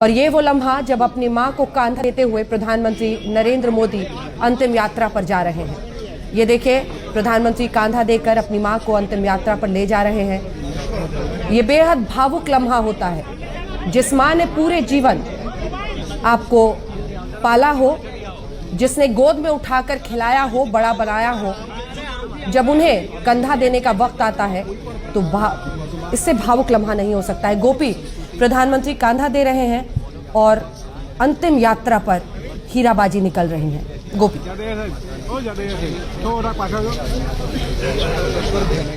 और ये वो लम्हा जब अपनी मां को कांधा देते हुए प्रधानमंत्री नरेंद्र मोदी अंतिम यात्रा पर जा रहे हैं। ये देखिए, प्रधानमंत्री कांधा देकर अपनी मां को अंतिम यात्रा पर ले जा रहे हैं। ये बेहद भावुक लम्हा होता है। जिस मां ने पूरे जीवन आपको पाला हो, जिसने गोद में उठाकर खिलाया हो, बड़ा बनाया हो, जब उन्हें कंधा देने का वक्त आता है तो इससे भावुक लम्हा नहीं हो सकता है। गोपी, प्रधानमंत्री कांधा दे रहे हैं और अंतिम यात्रा पर हीराबाजी निकल रही हैं। गोपी,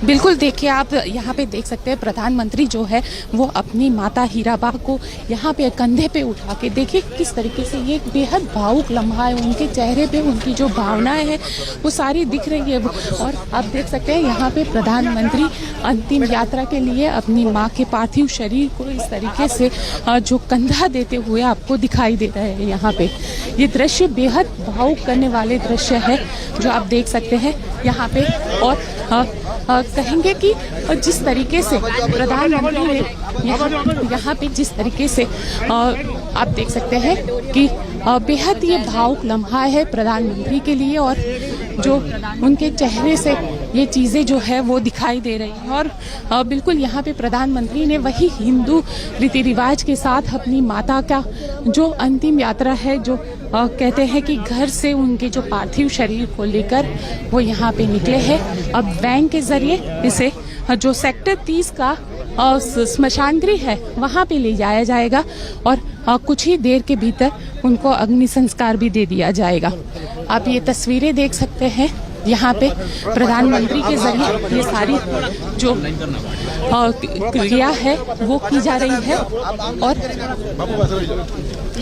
बिल्कुल, देखिए आप यहाँ पे देख सकते हैं प्रधानमंत्री जो है वो अपनी माता हीराबा को यहाँ पे कंधे पे उठा के, देखिए किस तरीके से ये बेहद भावुक लम्हा है। उनके चेहरे पे उनकी जो भावनाएं हैं वो सारी दिख रही है। और आप देख सकते हैं यहाँ पे प्रधानमंत्री अंतिम यात्रा के लिए अपनी माँ के पार्थिव शरीर को इस तरीके से जो कंधा देते हुए आपको दिखाई दे रहे हैं। यहाँ पे ये दृश्य बेहद भावुक करने वाले दृश्य है जो आप देख सकते हैं यहाँ पे। और कहेंगे कि जिस तरीके से प्रधानमंत्री ने यहाँ पे जिस तरीके से आप देख सकते हैं कि बेहद ये भावुक लम्हा है प्रधानमंत्री के लिए। और जो उनके चेहरे से ये चीज़ें जो है वो दिखाई दे रही हैं। और बिल्कुल यहाँ पे प्रधानमंत्री ने वही हिंदू रीति रिवाज के साथ अपनी माता का जो अंतिम यात्रा है, जो कहते हैं कि घर से उनके जो पार्थिव शरीर को लेकर वो यहाँ पे निकले हैं। अब वैन के जरिए इसे जो सेक्टर 30 का स्मशान गृह है वहाँ पे ले जाया जाएगा और कुछ ही देर के भीतर उनको अग्नि संस्कार भी दे दिया जाएगा। आप ये तस्वीरें देख सकते हैं, यहाँ पे प्रधानमंत्री के जरिए ये सारी जो क्रिया है वो की जा रही है। और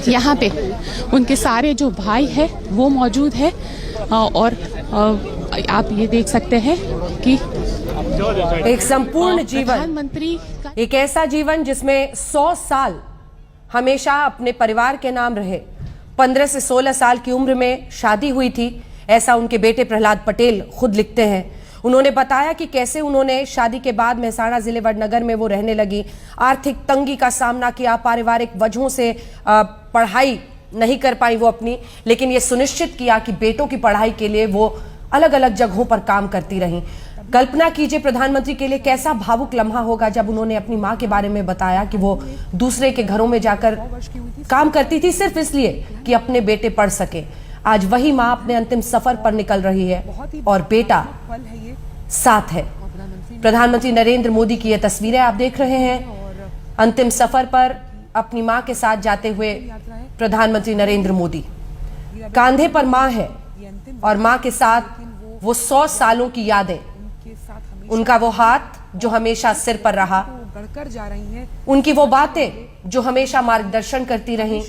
यहाँ पे उनके सारे जो भाई है वो मौजूद है। और आप ये देख सकते हैं कि एक संपूर्ण जीवन, प्रधानमंत्री एक ऐसा जीवन जिसमें 100 साल हमेशा अपने परिवार के नाम रहे। 15 से 16 साल की उम्र में शादी हुई थी, ऐसा उनके बेटे प्रहलाद पटेल खुद लिखते हैं। उन्होंने बताया कि कैसे उन्होंने शादी के बाद मेहसाणा जिले वडनगर में वो रहने लगी, आर्थिक तंगी का सामना किया, पारिवारिक वजहों से पढ़ाई नहीं कर पाई वो अपनी, लेकिन ये सुनिश्चित किया कि बेटों की पढ़ाई के लिए वो अलग अलग जगहों पर काम करती रहीं। कल्पना कीजिए प्रधानमंत्री के लिए कैसा भावुक लम्हा होगा जब उन्होंने अपनी मां के बारे में बताया कि वो दूसरे के घरों में जाकर काम करती थी सिर्फ इसलिए कि अपने बेटे पढ़ सके। आज वही मां अपने अंतिम सफर पर निकल रही है और बेटा साथ है। प्रधानमंत्री नरेंद्र मोदी की ये तस्वीरें आप देख रहे हैं। अंतिम सफर पर अपनी मां के साथ जाते हुए प्रधानमंत्री नरेंद्र मोदी, कांधे पर मां है और मां के साथ वो 100 सालों की यादें, उनका वो हाथ जो हमेशा सिर पर रहा, उनकी वो बातें जो हमेशा मार्गदर्शन करती रहीं,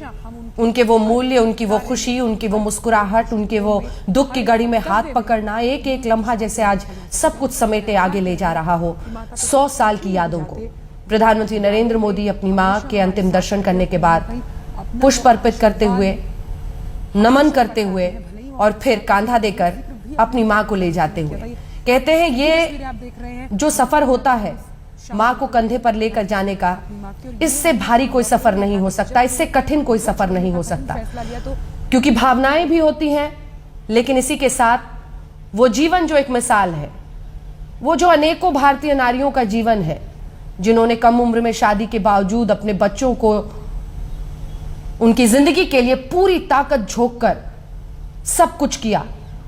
उनके वो मूल्य, उनकी वो खुशी, उनकी वो मुस्कुराहट, उनके वो दुख की घड़ी में हाथ पकड़ना, एक एक लम्हा जैसे आज सब कुछ समेटे आगे ले जा रहा हो। 100 साल की यादों को प्रधानमंत्री नरेंद्र मोदी अपनी मां के अंतिम दर्शन करने के बाद पुष्प अर्पित करते हुए, नमन करते हुए और फिर कांधा देकर अपनी मां को ले जाते हुए कहते हैं ये जो सफर होता है मां को कंधे पर लेकर जाने का, इससे भारी कोई सफर नहीं हो सकता, इससे कठिन कोई सफर नहीं हो सकता, क्योंकि भावनाएं भी होती हैं लेकिन इसी के साथ वो जीवन जो एक मिसाल है, वो जो अनेकों भारतीय नारियों का जीवन है जिन्होंने कम उम्र में शादी के बावजूद अपने बच्चों को उनकी जिंदगी के लिए पूरी ताकत झोंक कर सब कुछ किया।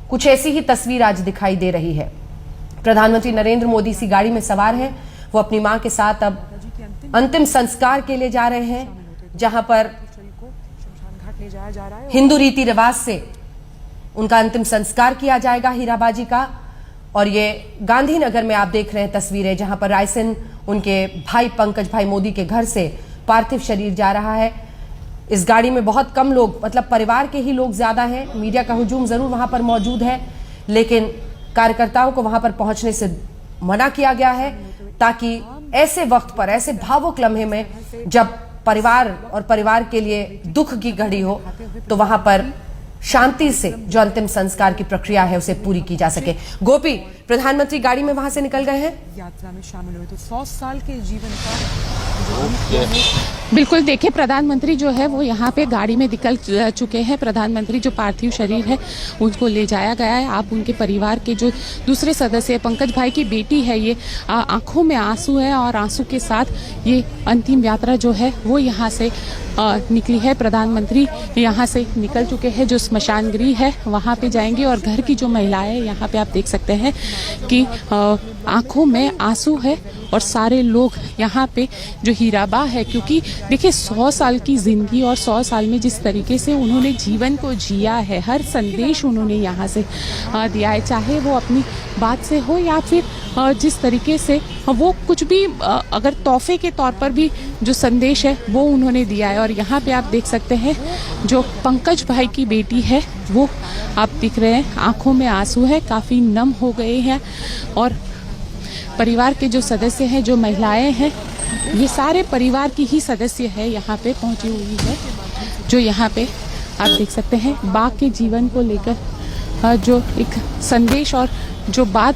कुछ ऐसी ही तस्वीर आज दिखाई दे रही है। प्रधानमंत्री नरेंद्र मोदी इसी गाड़ी में सवार हैं। वो अपनी मां के साथ अब अंतिम संस्कार के लिए जा रहे हैं, जहां पर हिंदू रीति रिवाज से उनका अंतिम संस्कार किया जाएगा हीराबाजी का। और ये गांधीनगर में आप देख रहे हैं तस्वीरें, जहां पर रायसेन उनके भाई पंकज भाई मोदी के घर से पार्थिव शरीर जा रहा है। इस गाड़ी में बहुत कम लोग, मतलब परिवार के ही लोग ज्यादा हैं। मीडिया का हुजूम जरूर वहां पर मौजूद है, लेकिन कार्यकर्ताओं को वहां पर पहुंचने से मना किया गया है ताकि ऐसे वक्त पर, ऐसे भावुक लम्हे में जब परिवार और परिवार के लिए दुख की घड़ी हो, तो वहां पर शांति से जो अंतिम संस्कार की प्रक्रिया है उसे पूरी की जा सके। गोपी, प्रधानमंत्री गाड़ी में वहां से निकल गए हैं, यात्रा में शामिल हुए तो 100 साल के जीवन का बिल्कुल, देखिए प्रधानमंत्री जो है वो यहाँ पे गाड़ी में निकल चुके हैं। प्रधानमंत्री जो पार्थिव शरीर है उनको ले जाया गया है। आप उनके परिवार के जो दूसरे सदस्य पंकज भाई की बेटी है, ये आंखों में आंसू है और आंसू के साथ ये अंतिम यात्रा जो है वो यहाँ से निकली है। प्रधानमंत्री यहाँ से निकल चुके हैं, जो स्मशान गृह है वहाँ पे जाएंगे और घर की जो महिलाएं यहाँ पे आप देख सकते हैं कि आंखों में आंसू है और सारे लोग यहाँ पे जो हीराबा है, क्योंकि देखिए 100 साल की जिंदगी और 100 साल में जिस तरीके से उन्होंने जीवन को जिया है, हर संदेश उन्होंने यहाँ से दिया है, चाहे वो अपनी बात से हो या फिर जिस तरीके से वो कुछ भी अगर तोहफे के तौर पर भी जो संदेश है वो उन्होंने दिया है। और यहाँ पे आप देख सकते हैं जो पंकज भाई की बेटी है वो आप दिख रहे हैं, आंखों में आंसू है, काफ़ी नम हो गए हैं और परिवार के जो सदस्य हैं, जो महिलाएं हैं, ये सारे परिवार की ही सदस्य है यहाँ पे पहुंची हुई है, जो यहाँ पे आप देख सकते हैं बा के जीवन को लेकर जो एक संदेश और जो बात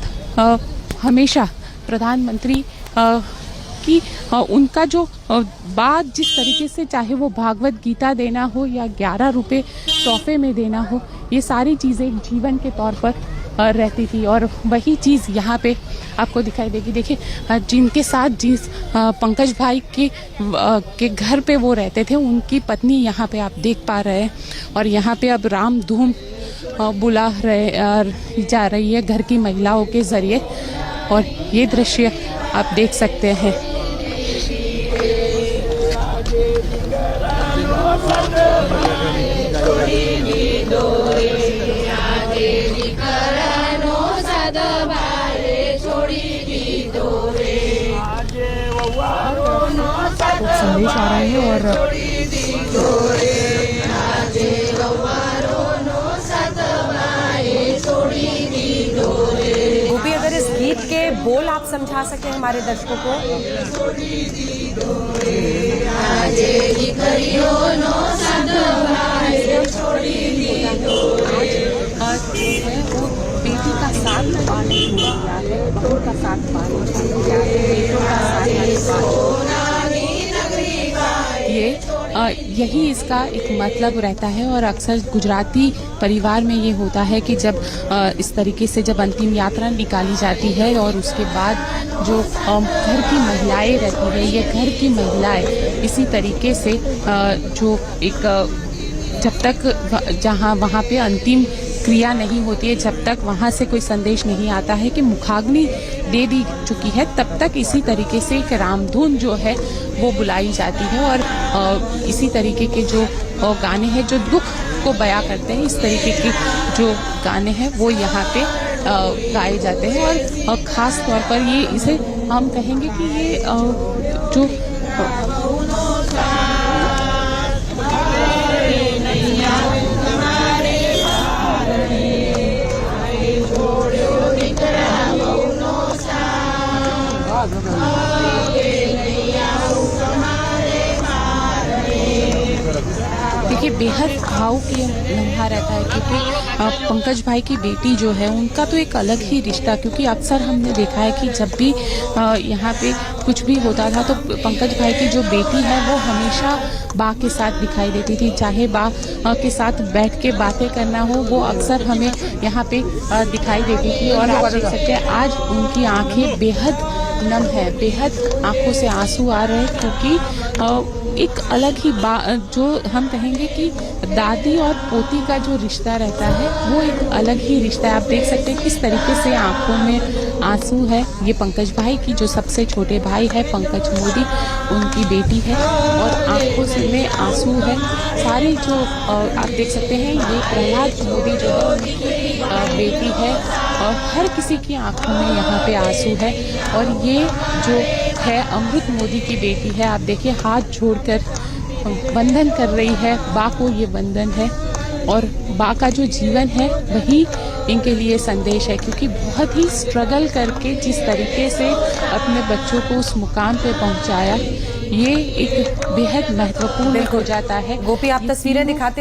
हमेशा प्रधानमंत्री की उनका जो बात जिस तरीके से, चाहे वो भागवत गीता देना हो या 11 रुपए तोहफे में देना हो, ये सारी चीज़ें एक जीवन के तौर पर रहती थी और वही चीज़ यहाँ पे आपको दिखाई देगी। देखिए जिनके साथ जिस पंकज भाई के घर पे वो रहते थे, उनकी पत्नी यहाँ पे आप देख पा रहे हैं और यहाँ पे अब राम धूम बुला जा रही है घर की महिलाओं के जरिए और ये दृश्य आप देख सकते हैं। संदेश आ रहे हैं और गोपी, अगर इस गीत के बोल आप समझा सके हमारे दर्शकों को। बेटी का साथ पाने के लिए है, बहू का साथ पाने के लिए है, बेटों का साथ ये यही इसका एक मतलब रहता है। और अक्सर गुजराती परिवार में ये होता है कि जब इस तरीके से जब अंतिम यात्रा निकाली जाती है और उसके बाद जो घर की महिलाएं रहती है, ये घर की महिलाएं इसी तरीके से जो एक जब तक जहाँ वहाँ पे अंतिम क्रिया नहीं होती है, जब तक वहाँ से कोई संदेश नहीं आता है कि मुखाग्नि दे दी चुकी है, तब तक इसी तरीके से एक रामधुन जो है वो बुलाई जाती है और इसी तरीके के जो गाने हैं जो दुख को बयां करते हैं, इस तरीके के जो गाने हैं वो यहाँ पे गाए जाते हैं। और ख़ास तौर पर ये इसे हम कहेंगे कि ये जो देखिए बेहद भावुक ये लम्हा रहता है, क्योंकि पंकज भाई की बेटी जो है उनका तो एक अलग ही रिश्ता, क्योंकि अक्सर हमने देखा है कि जब भी यहाँ पे कुछ भी होता था तो पंकज भाई की जो बेटी है वो हमेशा बा के साथ दिखाई देती थी, चाहे बा के साथ बैठ के बातें करना हो, वो अक्सर हमें यहाँ पे दिखाई देती थी। और आप देख सकते हैं आज उनकी आंखें बेहद नम है, बेहद आंखों से आंसू आ रहे हैं, क्योंकि एक अलग ही जो हम कहेंगे कि दादी और पोती का जो रिश्ता रहता है वो एक अलग ही रिश्ता है। आप देख सकते हैं किस तरीके से आंखों में आंसू है। ये पंकज भाई की जो सबसे छोटे भाई है पंकज मोदी, उनकी बेटी है और आंखों में आंसू है। सारे जो आप देख सकते हैं ये प्रहलाद मोदी जो है उनकी बेटी है और हर किसी की आंखों में यहाँ पे आंसू है। और ये जो है अमृत मोदी की बेटी है, आप देखिए हाथ जोड़कर वंदन कर रही है, बा को ये वंदन है और बा का जो जीवन है वही इनके लिए संदेश है, क्योंकि बहुत ही स्ट्रगल करके जिस तरीके से अपने बच्चों को उस मुकाम पे पहुंचाया, ये एक बेहद महत्वपूर्ण हो जाता है। गोपी, आप तस्वीरें दिखाते